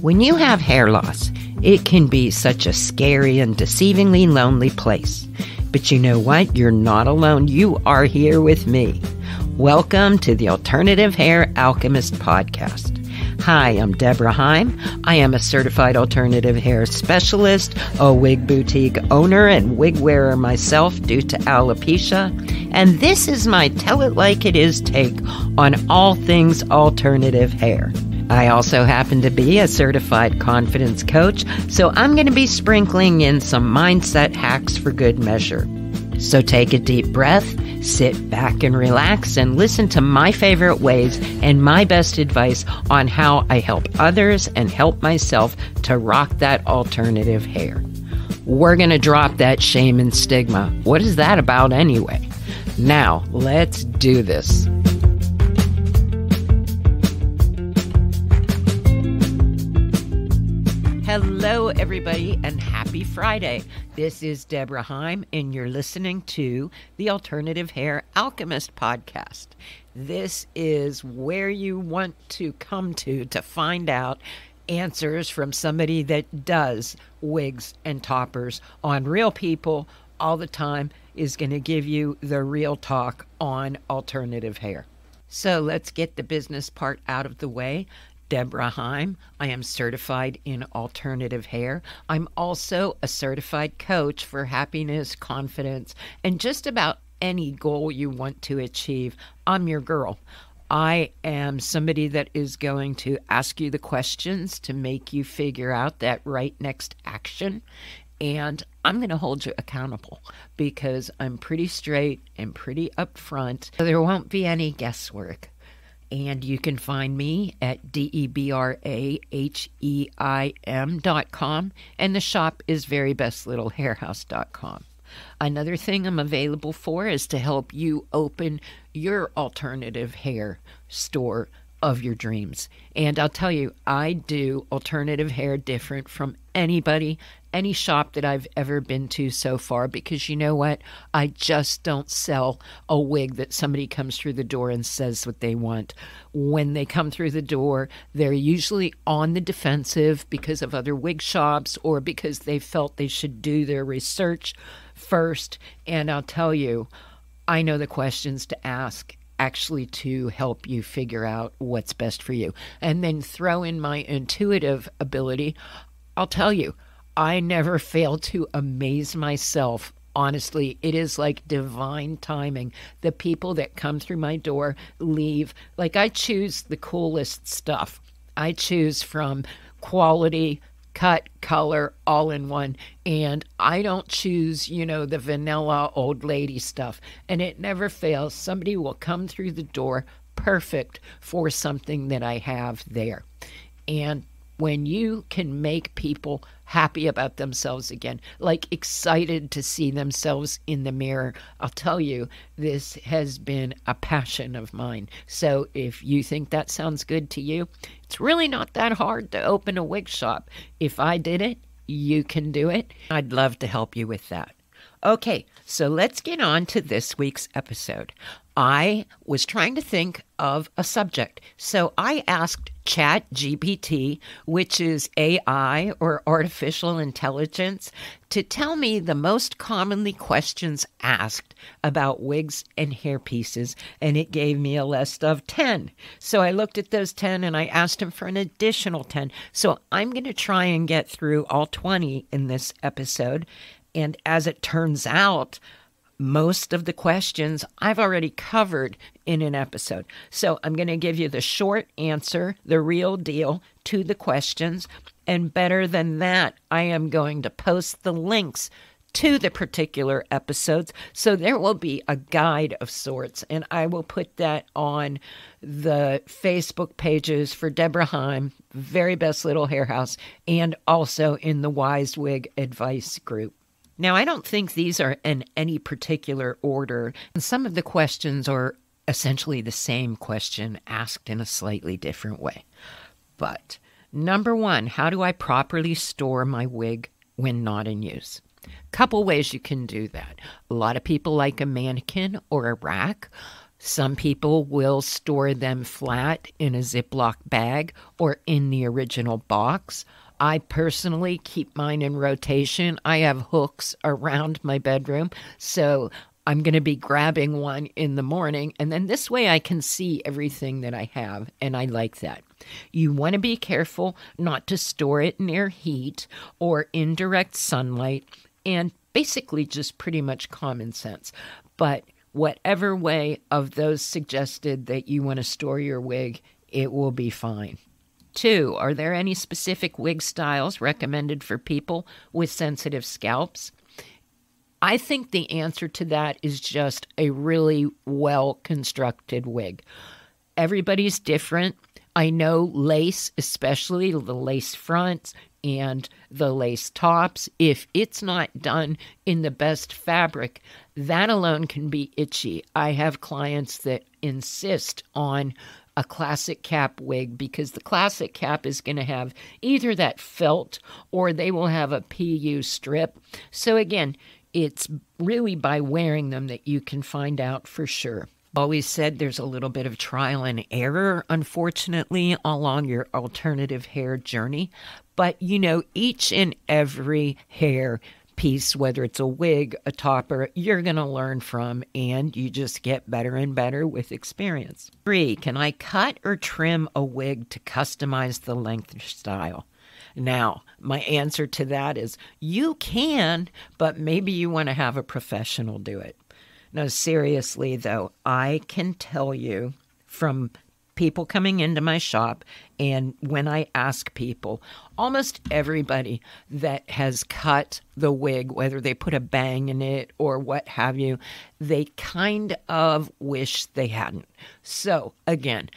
When you have hair loss, it can be such a scary and deceivingly lonely place. But you know what? You're not alone. You are here with me. Welcome to the Alternative Hair Alchemist podcast. Hi, I'm Deborah Heim. I am a certified alternative hair specialist, a wig boutique owner, and wig wearer myself due to alopecia. And this is my Tell It Like It Is take on all things alternative hair. I also happen to be a certified confidence coach, so I'm going to be sprinkling in some mindset hacks for good measure. So take a deep breath, sit back and relax, and listen to my favorite ways and my best advice on how I help others and help myself to rock that alternative hair. We're going to drop that shame and stigma. What is that about anyway? Now, let's do this. Hello, everybody, and happy Friday. This is Deborah Heim, and you're listening to the Alternative Hair Alchemist podcast. This is where you want to come to find out answers from somebody that does wigs and toppers on real people all the time, is going to give you the real talk on alternative hair. So let's get the business part out of the way. Deborah Heim. I am certified in alternative hair. I'm also a certified coach for happiness, confidence, and just about any goal you want to achieve. I'm your girl. I am somebody that is going to ask you the questions to make you figure out that right next action. And I'm going to hold you accountable because I'm pretty straight and pretty upfront. So there won't be any guesswork. And you can find me at DebraHeim.com, and the shop is verybestlittlehairhouse.com. Another thing I'm available for is to help you open your alternative hair store of your dreams. And I'll tell you, I do alternative hair different from anybody, any shop that I've ever been to so far, because you know what? I just don't sell a wig that somebody comes through the door and says what they want. When they come through the door, they're usually on the defensive because of other wig shops or because they felt they should do their research first. And I'll tell you, I know the questions to ask actually to help you figure out what's best for you. And then throw in my intuitive ability. I'll tell you, I never fail to amaze myself. Honestly, it is like divine timing. The people that come through my door leave. Like, I choose the coolest stuff. I choose from quality, cut, color, all in one. And I don't choose, the vanilla old lady stuff. And it never fails. Somebody will come through the door perfect for something that I have there. And when you can make people happy about themselves again, like excited to see themselves in the mirror, I'll tell you, this has been a passion of mine. So if you think that sounds good to you, it's really not that hard to open a wig shop. If I did it, you can do it. I'd love to help you with that. Okay, so let's get on to this week's episode. I was trying to think of a subject, so I asked ChatGPT, which is AI or artificial intelligence, to tell me the most commonly questions asked about wigs and hair pieces, and it gave me a list of 10. So I looked at those 10 and I asked him for an additional 10. So I'm going to try and get through all 20 in this episode. And as it turns out, most of the questions I've already covered in an episode. So I'm going to give you the short answer, the real deal to the questions. And better than that, I am going to post the links to the particular episodes. So there will be a guide of sorts. And I will put that on the Facebook pages for Deborah Heim, Very Best Little Hair House, and also in the Wise Wig Advice group. Now, I don't think these are in any particular order. And some of the questions are essentially the same question asked in a slightly different way. But number one, how do I properly store my wig when not in use? Couple ways you can do that. A lot of people like a mannequin or a rack. Some people will store them flat in a Ziploc bag or in the original box. I personally keep mine in rotation. I have hooks around my bedroom, so I'm going to be grabbing one in the morning, and then this way I can see everything that I have, and I like that. You want to be careful not to store it near heat or indirect sunlight, and basically just pretty much common sense. But whatever way of those suggested that you want to store your wig, it will be fine. 2, are there any specific wig styles recommended for people with sensitive scalps? I think the answer to that is just a really well-constructed wig. Everybody's different. I know lace, especially the lace fronts and the lace tops, if it's not done in the best fabric, that alone can be itchy. I have clients that insist on a classic cap wig because the classic cap is going to have either that felt or they will have a PU strip. So again, it's really by wearing them that you can find out for sure. Always said there's a little bit of trial and error, unfortunately, along your alternative hair journey. But, each and every hair piece, whether it's a wig, a topper, you're going to learn from, and you just get better and better with experience. 3, can I cut or trim a wig to customize the length or style? Now, my answer to that is you can, but maybe you want to have a professional do it. No, seriously, though, I can tell you from people coming into my shop and when I ask people, almost everybody that has cut the wig, whether they put a bang in it or what have you, they kind of wish they hadn't. So, again,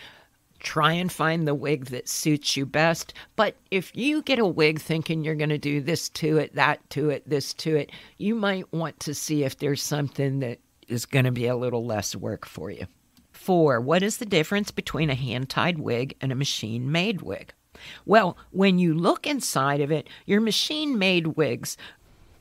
try and find the wig that suits you best. But if you get a wig thinking you're going to do this to it, that to it, this to it, you might want to see if there's something that is going to be a little less work for you. 4, what is the difference between a hand-tied wig and a machine-made wig? Well, when you look inside of it, your machine-made wigs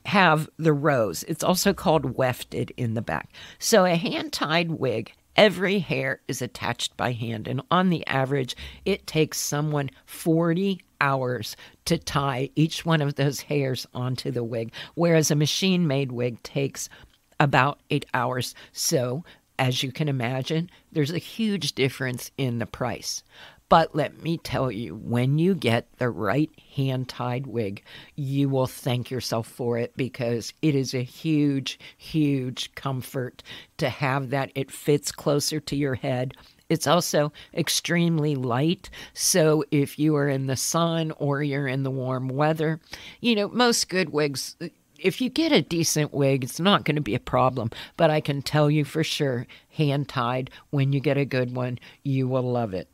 have the rows. It's also called wefted in the back. So a hand-tied wig, every hair is attached by hand, and on the average, it takes someone 40 hours to tie each one of those hairs onto the wig, whereas a machine-made wig takes about 8 hours. So, as you can imagine, there's a huge difference in the price. But let me tell you, when you get the right hand-tied wig, you will thank yourself for it because it is a huge, huge comfort to have that. It fits closer to your head. It's also extremely light, so if you are in the sun or you're in the warm weather, most good wigs, if you get a decent wig, it's not going to be a problem. But I can tell you for sure, hand-tied, when you get a good one, you will love it.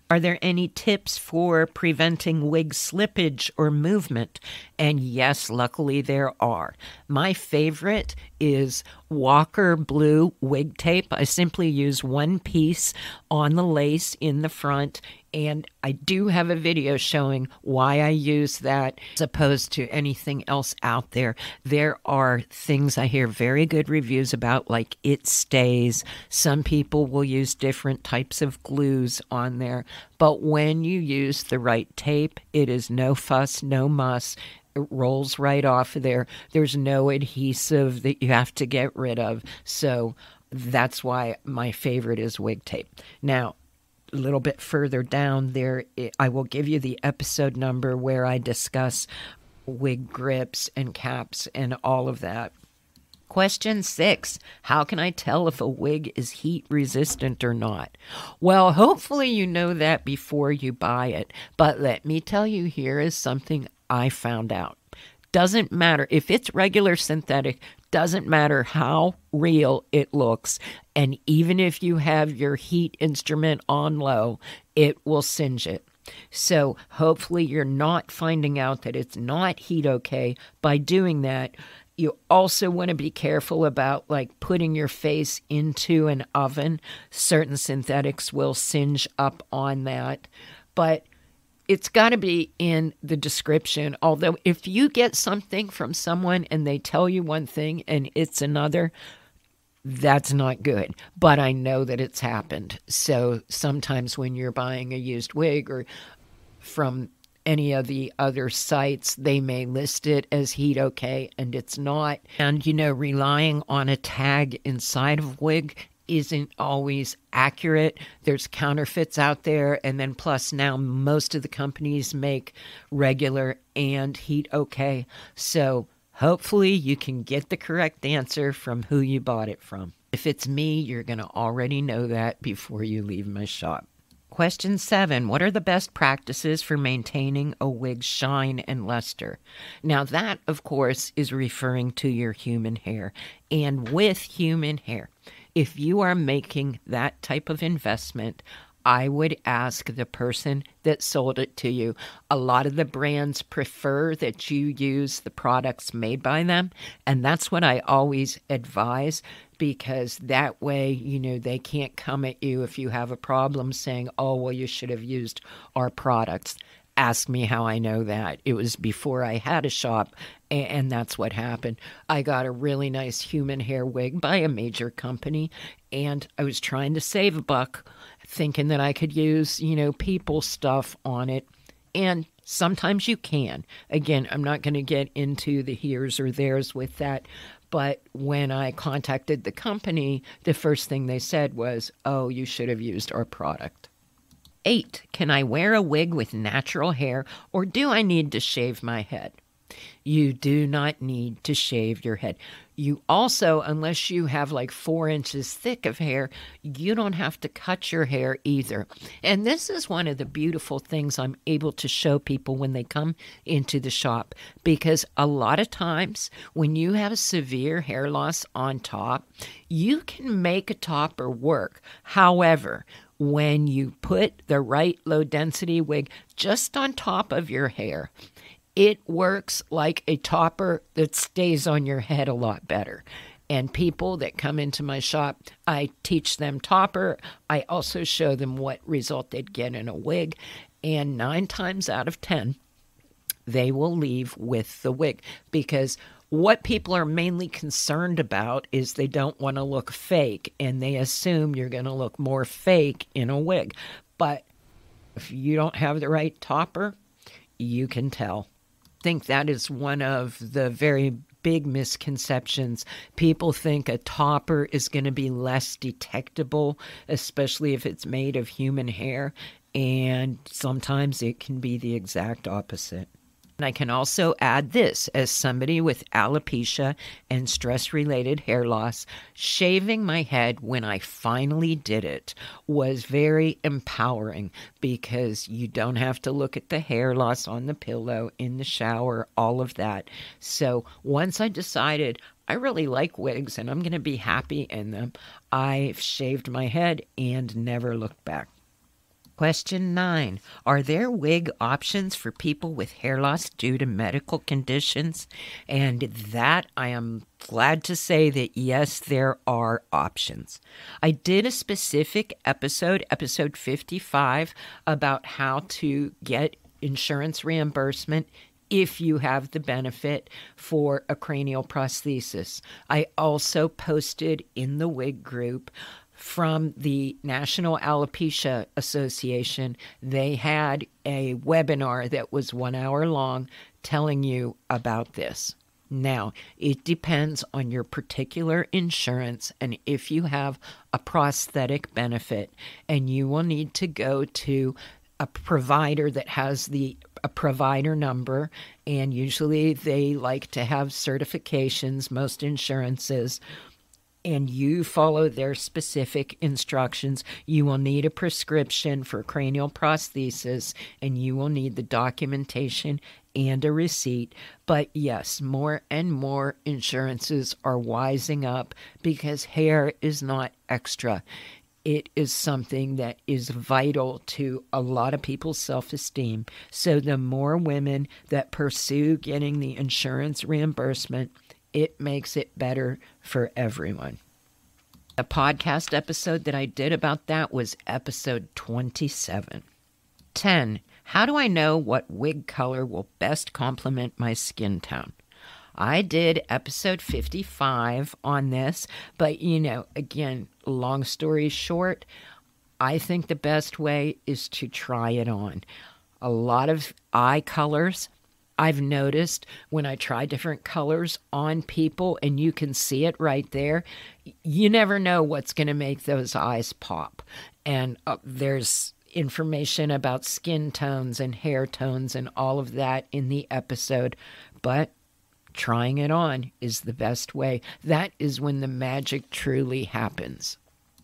Are there any tips for preventing wig slippage or movement? And yes, luckily there are. My favorite is Walker Blue wig tape. I simply use one piece on the lace in the front, and I do have a video showing why I use that as opposed to anything else out there. There are things I hear very good reviews about, like it stays. Some people will use different types of glues on there, but when you use the right tape, it is no fuss, no muss. It rolls right off of there. There's no adhesive that you have to get rid of. So that's why my favorite is wig tape. Now, a little bit further down there, I will give you the episode number where I discuss wig grips and caps and all of that. Question 6, how can I tell if a wig is heat resistant or not? Well, hopefully you know that before you buy it, but let me tell you, here is something I found out. Doesn't matter if it's regular synthetic, doesn't matter how real it looks, and even if you have your heat instrument on low, it will singe it. So hopefully you're not finding out that it's not heat okay by doing that. You also want to be careful about putting your face into an oven. Certain synthetics will singe up on that, but it's got to be in the description. Although if you get something from someone and they tell you one thing and it's another, That's not good, but I know that it's happened. So sometimes when you're buying a used wig or from any of the other sites, they may list it as heat okay, and it's not. And, relying on a tag inside of wig isn't always accurate. There's counterfeits out there, and then plus now most of the companies make regular and heat okay. So hopefully you can get the correct answer from who you bought it from. If it's me, you're going to already know that before you leave my shop. Question 7, what are the best practices for maintaining a wig's shine and luster? Now that, of course, is referring to your human hair. And with human hair, if you are making that type of investment, I would ask the person that sold it to you. A lot of the brands prefer that you use the products made by them, and that's what I always advise, because that way, they can't come at you if you have a problem saying, oh, well, you should have used our products. Ask me how I know that. It was before I had a shop, and that's what happened. I got a really nice human hair wig by a major company, and I was trying to save a buck, thinking that I could use, people stuff on it. And sometimes you can. Again, I'm not going to get into the here's or there's with that. But when I contacted the company, the first thing they said was, oh, you should have used our product. 8, can I wear a wig with natural hair, or do I need to shave my head? You do not need to shave your head. You also, unless you have like 4 inches thick of hair, you don't have to cut your hair either. And this is one of the beautiful things I'm able to show people when they come into the shop, because a lot of times when you have severe hair loss on top, you can make a topper work. However, when you put the right low density wig just on top of your hair, it works like a topper that stays on your head a lot better. And people that come into my shop, I teach them topper. I also show them what result they'd get in a wig. And 9 times out of 10, they will leave with the wig, because what people are mainly concerned about is they don't want to look fake, and they assume you're going to look more fake in a wig. But if you don't have the right topper, you can tell. I think that is one of the very big misconceptions. People think a topper is going to be less detectable, especially if it's made of human hair, and sometimes it can be the exact opposite. And I can also add this, as somebody with alopecia and stress-related hair loss, shaving my head when I finally did it was very empowering, because you don't have to look at the hair loss on the pillow, in the shower, all of that. So once I decided I really like wigs and I'm going to be happy in them, I've shaved my head and never looked back. Question 9. Are there wig options for people with hair loss due to medical conditions? And that, I am glad to say that yes, there are options. I did a specific episode 55, about how to get insurance reimbursement if you have the benefit for a cranial prosthesis. I also posted in the wig group from the National Alopecia Association. They had a webinar that was 1 hour long telling you about this. Now, it depends on your particular insurance and if you have a prosthetic benefit, and you will need to go to a provider that has a provider number, and usually they like to have certifications, most insurances, and you follow their specific instructions. You will need a prescription for cranial prosthesis, and you will need the documentation and a receipt. But yes, more and more insurances are wising up, because hair is not extra. It is something that is vital to a lot of people's self-esteem. So the more women that pursue getting the insurance reimbursement, it makes it better for everyone. A podcast episode that I did about that was episode 27. 10. How do I know what wig color will best complement my skin tone? I did episode 55 on this, but again, long story short, I think the best way is to try it on. A lot of eye colors, I've noticed when I try different colors on people, and you can see it right there, you never know what's going to make those eyes pop. And there's information about skin tones and hair tones and all of that in the episode, but trying it on is the best way. That is when the magic truly happens.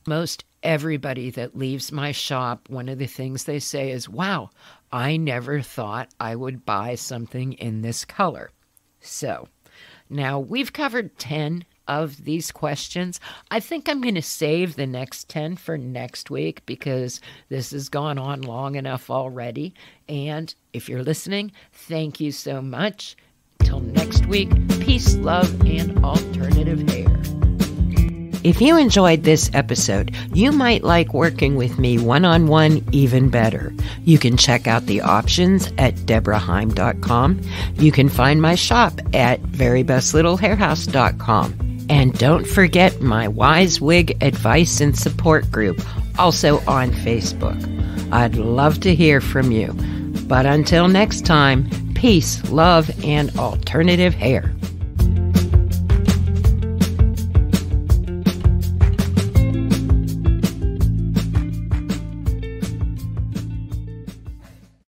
Most everybody that leaves my shop, one of the things they say is, wow, I never thought I would buy something in this color. So now we've covered 10 of these questions. I think I'm going to save the next 10 for next week because this has gone on long enough already. And if you're listening, thank you so much. Till next week, peace, love, and alternative hair. If you enjoyed this episode, you might like working with me one-on-one even better. You can check out the options at deborahheim.com. You can find my shop at verybestlittlehairhouse.com. And don't forget my Wise Wig Advice and Support group, also on Facebook. I'd love to hear from you. But until next time, peace, love, and alternative hair.